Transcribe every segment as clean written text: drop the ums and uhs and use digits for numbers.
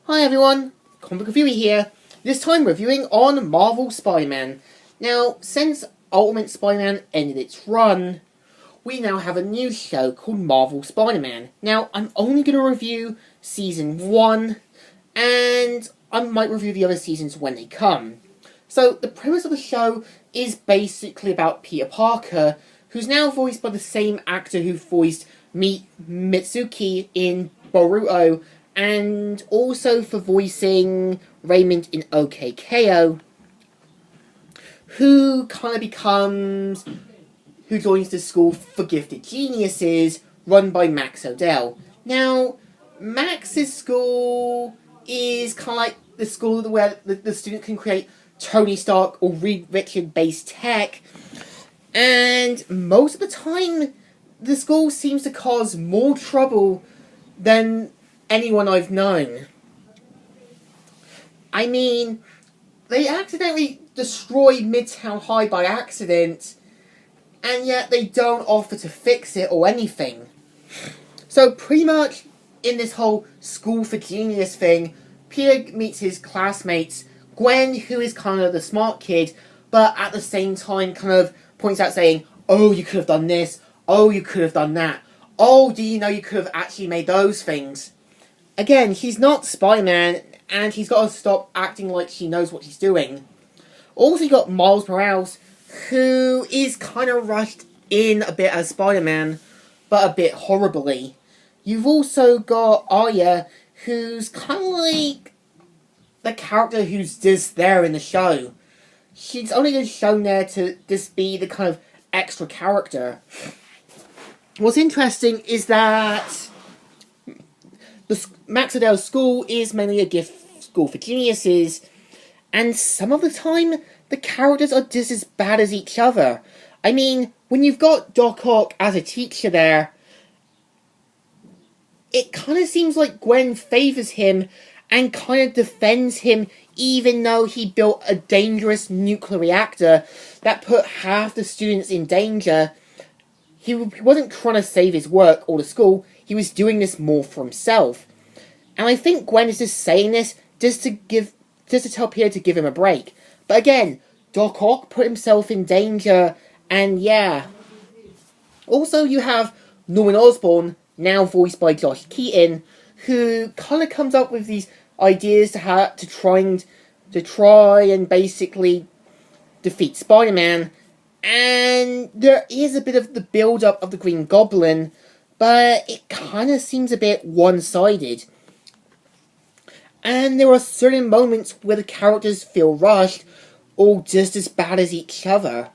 Hi everyone, Comic Reviewer here. This time reviewing on Marvel Spider-Man. Now, since Ultimate Spider-Man ended its run, we now have a new show called Marvel Spider-Man. Now, I'm only going to review Season 1, and I might review the other seasons when they come. So, the premise of the show is basically about Peter Parker, who's now voiced by the same actor who voiced Mitsuki in Boruto, and also for voicing Raymond in OK who joins the school for gifted geniuses run by Max Odell. Now, Max's school is kind of like the school where the student can create Tony Stark or Reed Richards-based tech, and most of the time, the school seems to cause more trouble than anyone I've known. I mean, they accidentally destroy Midtown High by accident, and yet they don't offer to fix it or anything. So pretty much in this whole school for genius thing, Peter meets his classmates, Gwen, who is kind of the smart kid, but at the same time kind of points out saying, oh, you could have done this, oh, you could have done that, oh, do you know you could have actually made those things? Again, he's not Spider-Man, and he's got to stop acting like he knows what he's doing. Also, you got Miles Morales, who is kind of rushed in a bit as Spider-Man, but a bit horribly. You've also got Arya, who's kind of like the character who's just there in the show. She's only just shown there to just be the kind of extra character. What's interesting is that the Max Odell's school is mainly a gift school for geniuses, and some of the time, the characters are just as bad as each other. I mean, when you've got Doc Ock as a teacher there, it kind of seems like Gwen favours him and kind of defends him, even though he built a dangerous nuclear reactor that put half the students in danger. He wasn't trying to save his work or the school, he was doing this more for himself. And I think Gwen is just saying this just to tell Peter to give him a break. But again, Doc Ock put himself in danger, and yeah. Also, you have Norman Osborn, now voiced by Josh Keaton, who kind of comes up with these ideas to try and basically defeat Spider-Man. And there is a bit of the build-up of the Green Goblin, but it kind of seems a bit one-sided. And there are certain moments where the characters feel rushed, or just as bad as each other.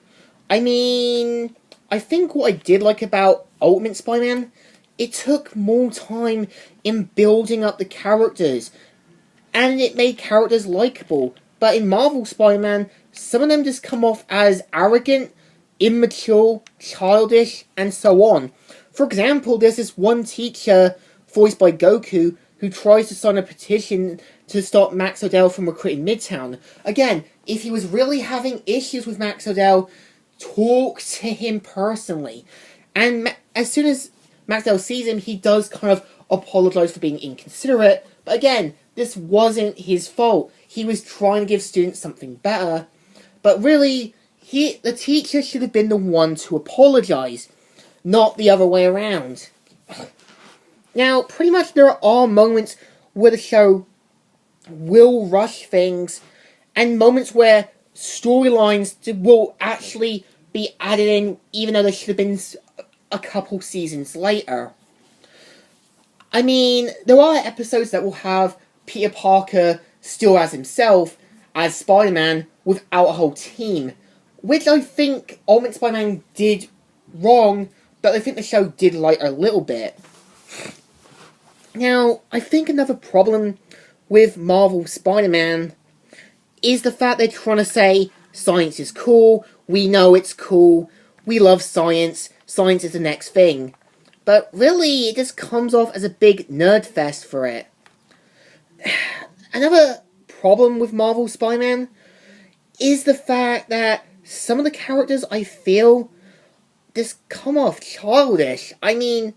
I mean, I think what I did like about Ultimate Spider-Man, it took more time in building up the characters, and it made characters likable. But in Marvel Spider-Man, some of them just come off as arrogant, immature, childish, and so on. For example, there's this one teacher, voiced by Goku, who tries to sign a petition to stop Max Odell from recruiting Midtown. Again, if he was really having issues with Max Odell, talk to him personally. And as soon as Max Odell sees him, he does kind of apologize for being inconsiderate. But again, this wasn't his fault. He was trying to give students something better. But really, the teacher should have been the one to apologize, not the other way around. Now, pretty much there are moments where the show will rush things, and moments where storylines will actually be added in, even though they should have been a couple seasons later. I mean, there are episodes that will have Peter Parker still as himself, as Spider-Man, without a whole team, which I think Ultimate Spider-Man did wrong, but I think the show did lighter a little bit. Now, I think another problem with Marvel Spider-Man is the fact they're trying to say science is cool, we know it's cool, we love science, science is the next thing. But really, it just comes off as a big nerd fest for it. Another problem with Marvel Spider-Man is the fact that some of the characters, I feel, just come off childish. I mean,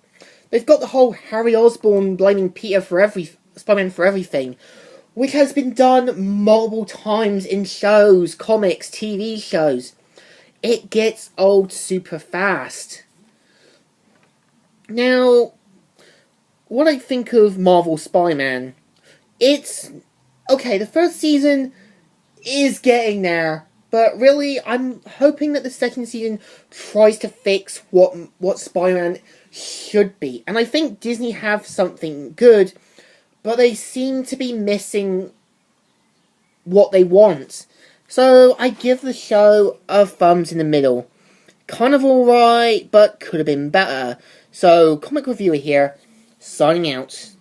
they've got the whole Harry Osborn blaming Peter for Spider-Man for Everything, which has been done multiple times in shows, comics, TV shows. It gets old super fast. Now, what I think of Marvel Spider-Man, it's... okay, the first season is getting there, but really, I'm hoping that the second season tries to fix what Spider-Man should be. And I think Disney have something good, but they seem to be missing what they want. So I give the show a thumbs in the middle. Kind of alright, but could have been better. So, Comic Reviewer here, signing out.